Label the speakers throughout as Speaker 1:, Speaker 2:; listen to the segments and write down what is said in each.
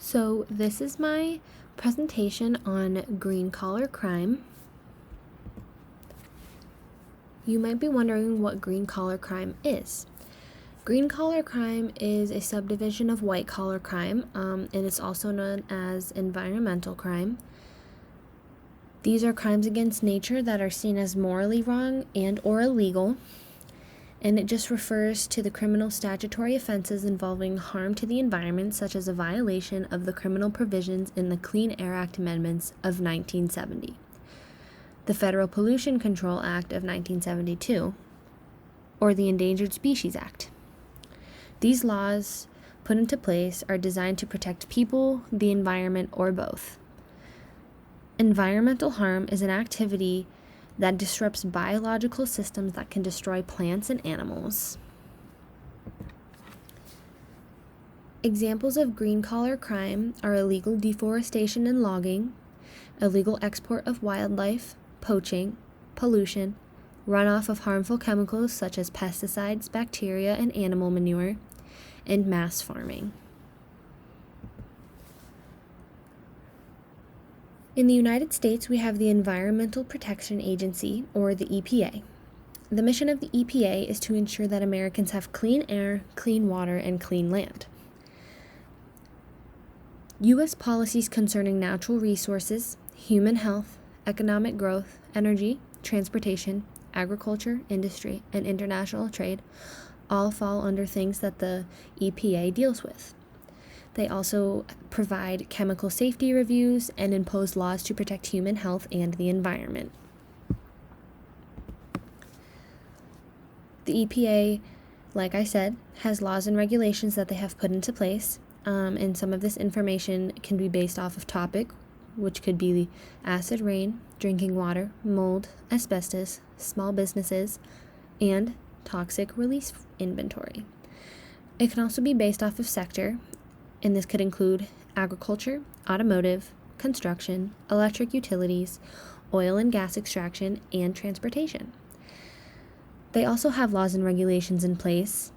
Speaker 1: So this is my presentation on green collar crime. You might be wondering what green collar crime is. Green collar crime is a subdivision of white collar crime, and it's also known as environmental crime. These are crimes against nature that are seen as morally wrong and or illegal, and it just refers to the criminal statutory offenses involving harm to the environment, such as a violation of the criminal provisions in the Clean Air Act amendments of 1970, the Federal Pollution Control Act of 1972, or the Endangered Species Act. These laws put into place are designed to protect people, the environment, or both. Environmental harm is an activity that disrupts biological systems that can destroy plants and animals. Examples of green collar crime are illegal deforestation and logging, illegal export of wildlife, poaching, pollution, runoff of harmful chemicals such as pesticides, bacteria, and animal manure, and mass farming. In the United States, we have the Environmental Protection Agency, or the EPA. The mission of the EPA is to ensure that Americans have clean air, clean water, and clean land. U.S. policies concerning natural resources, human health, economic growth, energy, transportation, agriculture, industry, and international trade all fall under things that the EPA deals with. They also provide chemical safety reviews and impose laws to protect human health and the environment. The EPA, like I said, has laws and regulations that they have put into place, and some of this information can be based off of topic, which could be acid rain, drinking water, mold, asbestos, small businesses, and toxic release inventory. It can also be based off of sector, and this could include agriculture, automotive, construction, electric utilities, oil and gas extraction, and transportation. They also have laws and regulations in place,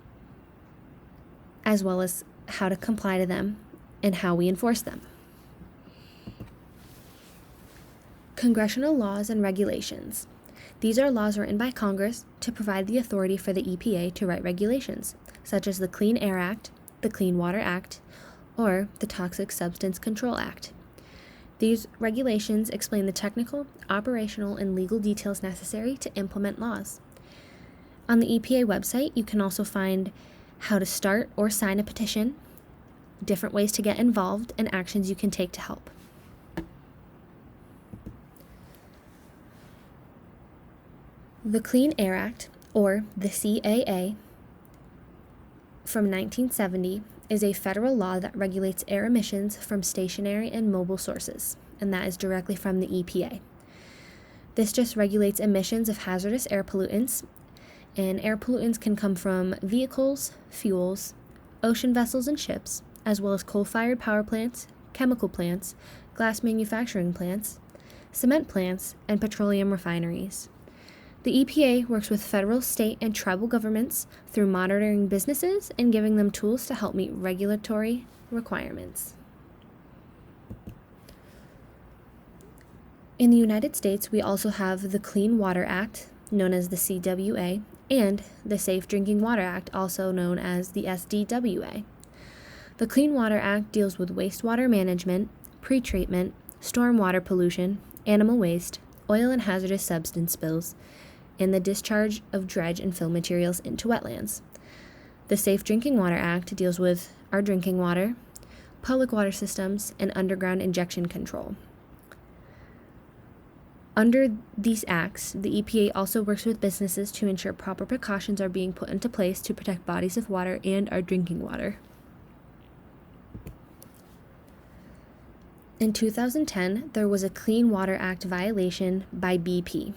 Speaker 1: as well as how to comply to them and how we enforce them. Congressional laws and regulations. These are laws written by Congress to provide the authority for the EPA to write regulations, such as the Clean Air Act, the Clean Water Act, or the Toxic Substance Control Act. These regulations explain the technical, operational, and legal details necessary to implement laws. On the EPA website, you can also find how to start or sign a petition, different ways to get involved, and actions you can take to help. The Clean Air Act, or the CAA, from 1970, is a federal law that regulates air emissions from stationary and mobile sources, and that is directly from the EPA. This just regulates emissions of hazardous air pollutants, and air pollutants can come from vehicles, fuels, ocean vessels and ships, as well as coal-fired power plants, chemical plants, glass manufacturing plants, cement plants, and petroleum refineries. The EPA works with federal, state, and tribal governments through monitoring businesses and giving them tools to help meet regulatory requirements. In the United States, we also have the Clean Water Act, known as the CWA, and the Safe Drinking Water Act, also known as the SDWA. The Clean Water Act deals with wastewater management, pretreatment, stormwater pollution, animal waste, oil and hazardous substance spills, and the discharge of dredge and fill materials into wetlands. The Safe Drinking Water Act deals with our drinking water, public water systems, and underground injection control. Under these acts, the EPA also works with businesses to ensure proper precautions are being put into place to protect bodies of water and our drinking water. In 2010, there was a Clean Water Act violation by BP.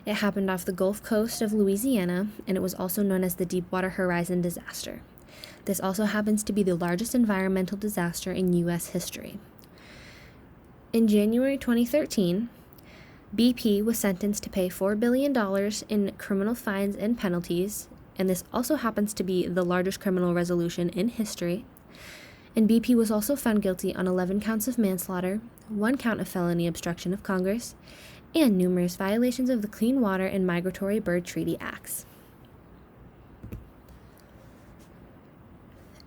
Speaker 1: It happened off the Gulf Coast of Louisiana, and it was also known as the Deepwater Horizon disaster. This also happens to be the largest environmental disaster in U.S. history. In January 2013, BP was sentenced to pay $4 billion in criminal fines and penalties, and this also happens to be the largest criminal resolution in history, And BP was also found guilty on 11 counts of manslaughter, 1 count of felony obstruction of Congress, and numerous violations of the Clean Water and Migratory Bird Treaty Acts.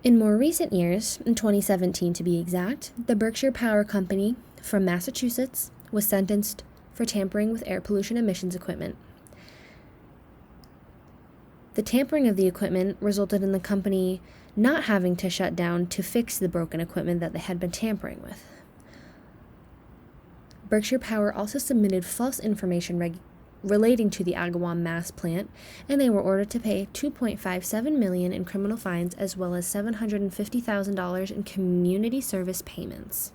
Speaker 1: In more recent years, in 2017 to be exact, the Berkshire Power Company from Massachusetts was sentenced for tampering with air pollution emissions equipment. The tampering of the equipment resulted in the company not having to shut down to fix the broken equipment that they had been tampering with. Berkshire Power also submitted false information relating to the Agawam Mass plant, and they were ordered to pay $2.57 million in criminal fines as well as $750,000 in community service payments.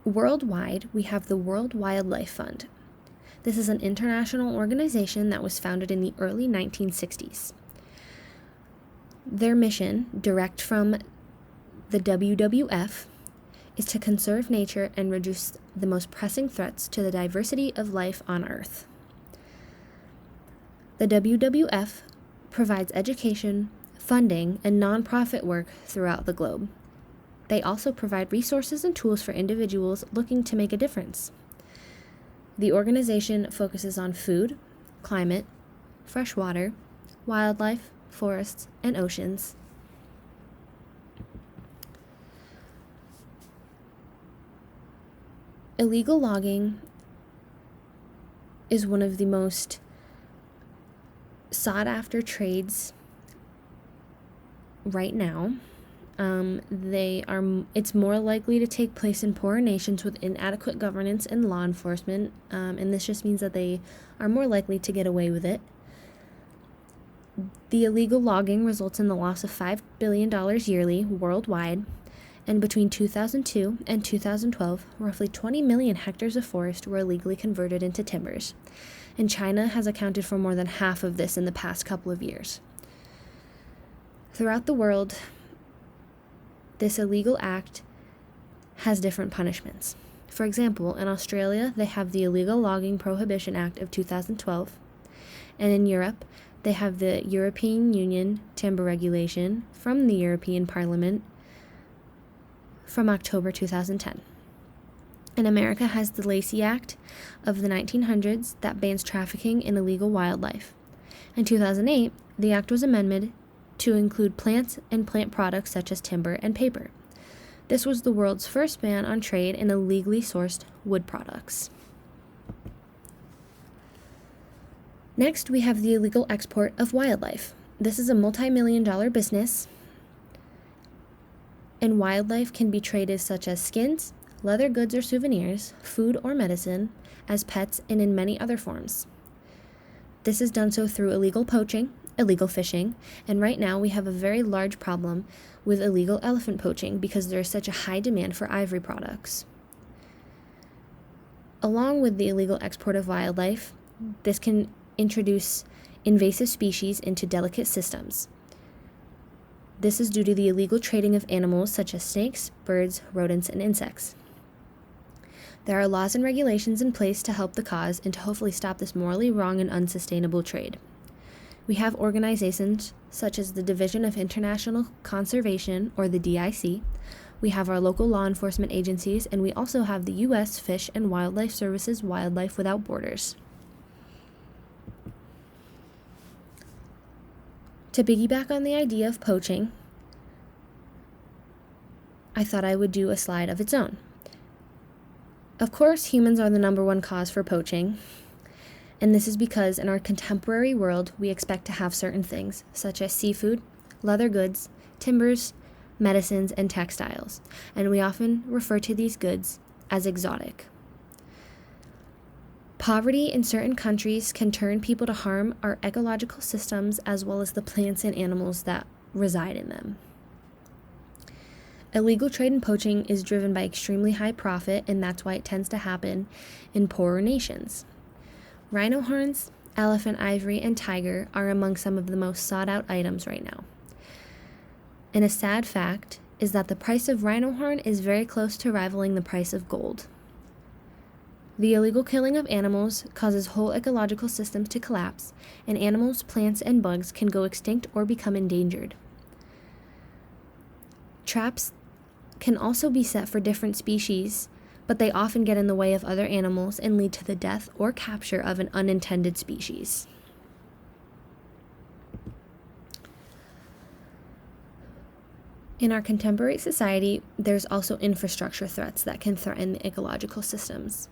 Speaker 1: Worldwide, we have the World Wildlife Fund. This is an international organization that was founded in the early 1960s. Their mission, direct from the WWF, is to conserve nature and reduce the most pressing threats to the diversity of life on Earth. The WWF provides education, funding, and nonprofit work throughout the globe. They also provide resources and tools for individuals looking to make a difference. The organization focuses on food, climate, fresh water, wildlife, forests, and oceans. Illegal logging is one of the most sought-after trades right now. It's more likely to take place in poorer nations with inadequate governance and law enforcement, and this just means that they are more likely to get away with it. The illegal logging results in the loss of $5 billion yearly worldwide, and between 2002 and 2012, roughly 20 million hectares of forest were illegally converted into timbers, and China has accounted for more than half of this in the past couple of years. Throughout the world, this illegal act has different punishments. For example, in Australia, they have the Illegal Logging Prohibition Act of 2012, and in Europe, they have the European Union Timber Regulation from the European Parliament from October 2010. And America has the Lacey Act of the 1900s that bans trafficking in illegal wildlife. In 2008, the act was amended to include plants and plant products such as timber and paper. This was the world's first ban on trade in illegally sourced wood products. Next, we have the illegal export of wildlife. This is a multi-million-dollar business, and wildlife can be traded such as skins, leather goods or souvenirs, food or medicine, as pets, and in many other forms. This is done so through illegal poaching, illegal fishing, and right now we have a very large problem with illegal elephant poaching because there is such a high demand for ivory products. Along with the illegal export of wildlife, this can introduce invasive species into delicate systems. This is due to the illegal trading of animals such as snakes, birds, rodents, and insects. There are laws and regulations in place to help the cause and to hopefully stop this morally wrong and unsustainable trade. We have organizations such as the Division of International Conservation, or the DIC. We have our local law enforcement agencies, and we also have the U.S. Fish and Wildlife Service's Wildlife Without Borders. To piggyback on the idea of poaching, I thought I would do a slide of its own. Of course, humans are the number one cause for poaching, and this is because in our contemporary world, we expect to have certain things, such as seafood, leather goods, timbers, medicines, and textiles, and we often refer to these goods as exotic. Poverty in certain countries can turn people to harm our ecological systems as well as the plants and animals that reside in them. Illegal trade and poaching is driven by extremely high profit, and that's why it tends to happen in poorer nations. Rhino horns, elephant ivory, and tiger are among some of the most sought-out items right now. And a sad fact is that the price of rhino horn is very close to rivaling the price of gold. The illegal killing of animals causes whole ecological systems to collapse, and animals, plants, and bugs can go extinct or become endangered. Traps can also be set for different species, but they often get in the way of other animals and lead to the death or capture of an unintended species. In our contemporary society, there's also infrastructure threats that can threaten the ecological systems.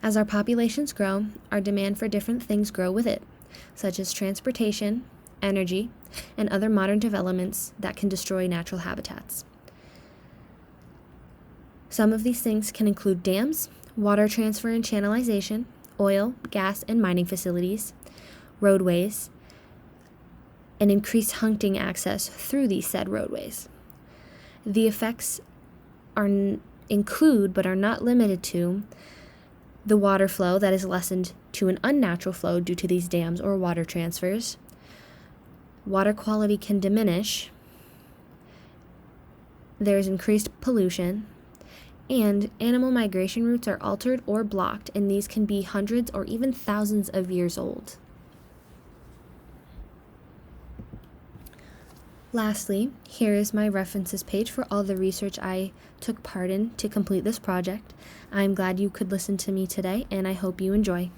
Speaker 1: As our populations grow, our demand for different things grow with it, such as transportation, energy, and other modern developments that can destroy natural habitats. Some of these things can include dams, water transfer and channelization, oil, gas, and mining facilities, roadways, and increased hunting access through these said roadways. The effects include, but are not limited to, the water flow that is lessened to an unnatural flow due to these dams or water transfers. Water quality can diminish. There is increased pollution. And animal migration routes are altered or blocked, and these can be hundreds or even thousands of years old. Lastly, here is my references page for all the research I took part in to complete this project. I'm glad you could listen to me today, and I hope you enjoy.